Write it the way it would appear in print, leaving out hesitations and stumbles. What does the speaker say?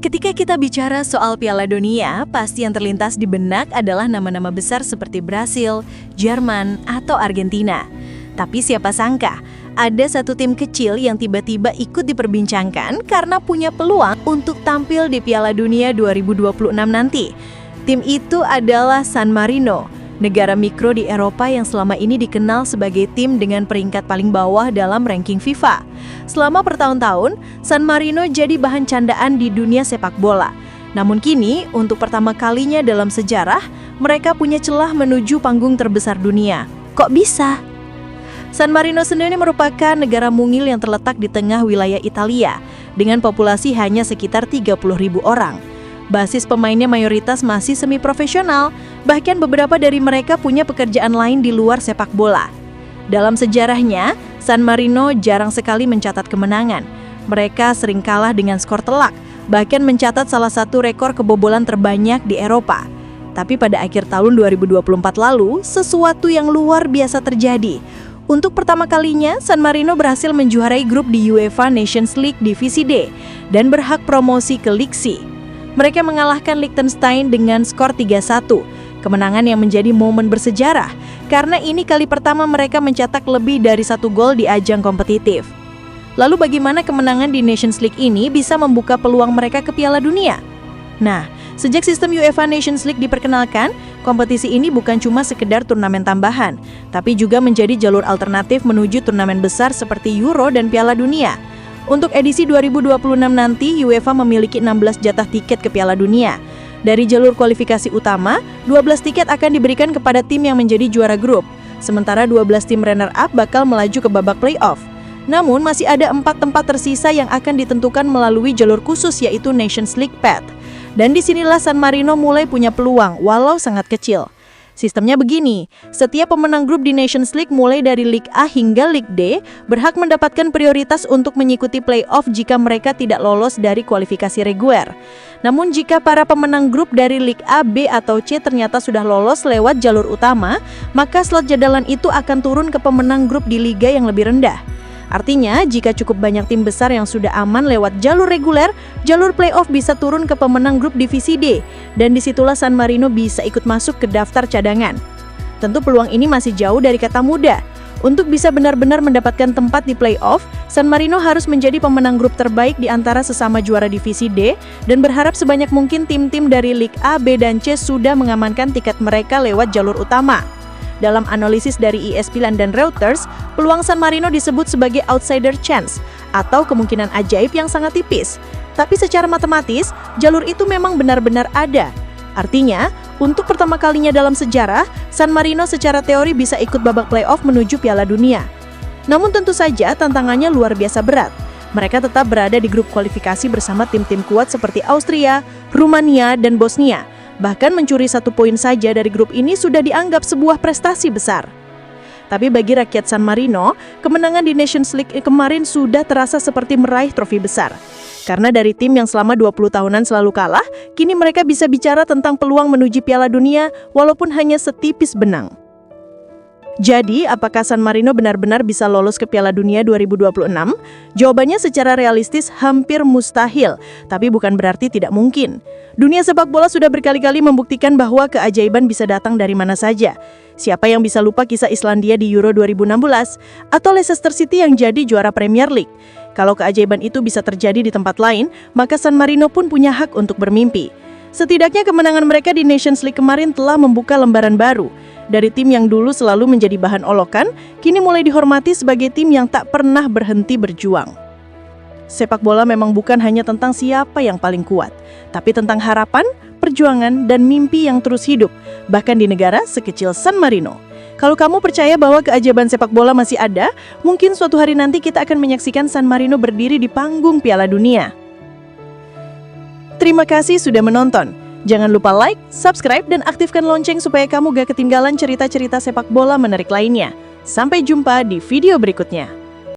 Ketika kita bicara soal Piala Dunia, pasti yang terlintas di benak adalah nama-nama besar seperti Brasil, Jerman, atau Argentina. Tapi siapa sangka, ada satu tim kecil yang tiba-tiba ikut diperbincangkan karena punya peluang untuk tampil di Piala Dunia 2026 nanti. Tim itu adalah San Marino, negara mikro di Eropa yang selama ini dikenal sebagai tim dengan peringkat paling bawah dalam ranking FIFA. Selama bertahun-tahun, San Marino jadi bahan candaan di dunia sepak bola. Namun kini, untuk pertama kalinya dalam sejarah, mereka punya celah menuju panggung terbesar dunia. Kok bisa? San Marino sendiri merupakan negara mungil yang terletak di tengah wilayah Italia, dengan populasi hanya sekitar 30.000 orang. Basis pemainnya mayoritas masih semi-profesional, bahkan beberapa dari mereka punya pekerjaan lain di luar sepak bola. Dalam sejarahnya, San Marino jarang sekali mencatat kemenangan. Mereka sering kalah dengan skor telak, bahkan mencatat salah satu rekor kebobolan terbanyak di Eropa. Tapi pada akhir tahun 2024 lalu, sesuatu yang luar biasa terjadi. Untuk pertama kalinya, San Marino berhasil menjuarai grup di UEFA Nations League Divisi D dan berhak promosi ke Liga C. Mereka mengalahkan Liechtenstein dengan skor 3-1, kemenangan yang menjadi momen bersejarah karena ini kali pertama mereka mencetak lebih dari 1 gol di ajang kompetitif. Lalu bagaimana kemenangan di Nations League ini bisa membuka peluang mereka ke Piala Dunia? Nah, sejak sistem UEFA Nations League diperkenalkan, kompetisi ini bukan cuma sekedar turnamen tambahan, tapi juga menjadi jalur alternatif menuju turnamen besar seperti Euro dan Piala Dunia. Untuk edisi 2026 nanti, UEFA memiliki 16 jatah tiket ke Piala Dunia. Dari jalur kualifikasi utama, 12 tiket akan diberikan kepada tim yang menjadi juara grup, sementara 12 tim runner-up bakal melaju ke babak play-off. Namun, masih ada 4 tempat tersisa yang akan ditentukan melalui jalur khusus yaitu Nations League Path. Dan disinilah San Marino mulai punya peluang, walau sangat kecil. Sistemnya begini, setiap pemenang grup di Nations League mulai dari Liga A hingga Liga D berhak mendapatkan prioritas untuk mengikuti play-off jika mereka tidak lolos dari kualifikasi reguler. Namun jika para pemenang grup dari Liga A, B, atau C ternyata sudah lolos lewat jalur utama, maka slot jadalan itu akan turun ke pemenang grup di liga yang lebih rendah. Artinya, jika cukup banyak tim besar yang sudah aman lewat jalur reguler, jalur playoff bisa turun ke pemenang grup divisi D, dan disitulah San Marino bisa ikut masuk ke daftar cadangan. Tentu peluang ini masih jauh dari kata mudah. Untuk bisa benar-benar mendapatkan tempat di playoff, San Marino harus menjadi pemenang grup terbaik di antara sesama juara divisi D, dan berharap sebanyak mungkin tim-tim dari Liga A, B, dan C sudah mengamankan tiket mereka lewat jalur utama. Dalam analisis dari ESPN dan Reuters, peluang San Marino disebut sebagai outsider chance atau kemungkinan ajaib yang sangat tipis. Tapi secara matematis, jalur itu memang benar-benar ada. Artinya, untuk pertama kalinya dalam sejarah, San Marino secara teori bisa ikut babak playoff menuju Piala Dunia. Namun tentu saja tantangannya luar biasa berat. Mereka tetap berada di grup kualifikasi bersama tim-tim kuat seperti Austria, Rumania, dan Bosnia. Bahkan mencuri 1 poin saja dari grup ini sudah dianggap sebuah prestasi besar. Tapi bagi rakyat San Marino, kemenangan di Nations League kemarin sudah terasa seperti meraih trofi besar. Karena dari tim yang selama 20 tahunan selalu kalah, kini mereka bisa bicara tentang peluang menuju Piala Dunia walaupun hanya setipis benang. Jadi, apakah San Marino benar-benar bisa lolos ke Piala Dunia 2026? Jawabannya secara realistis hampir mustahil, tapi bukan berarti tidak mungkin. Dunia sepak bola sudah berkali-kali membuktikan bahwa keajaiban bisa datang dari mana saja. Siapa yang bisa lupa kisah Islandia di Euro 2016? Atau Leicester City yang jadi juara Premier League? Kalau keajaiban itu bisa terjadi di tempat lain, maka San Marino pun punya hak untuk bermimpi. Setidaknya kemenangan mereka di Nations League kemarin telah membuka lembaran baru. Dari tim yang dulu selalu menjadi bahan olokan, kini mulai dihormati sebagai tim yang tak pernah berhenti berjuang. Sepak bola memang bukan hanya tentang siapa yang paling kuat, tapi tentang harapan, perjuangan, dan mimpi yang terus hidup, bahkan di negara sekecil San Marino. Kalau kamu percaya bahwa keajaiban sepak bola masih ada, mungkin suatu hari nanti kita akan menyaksikan San Marino berdiri di panggung Piala Dunia. Terima kasih sudah menonton. Jangan lupa like, subscribe, dan aktifkan lonceng supaya kamu gak ketinggalan cerita-cerita sepak bola menarik lainnya. Sampai jumpa di video berikutnya.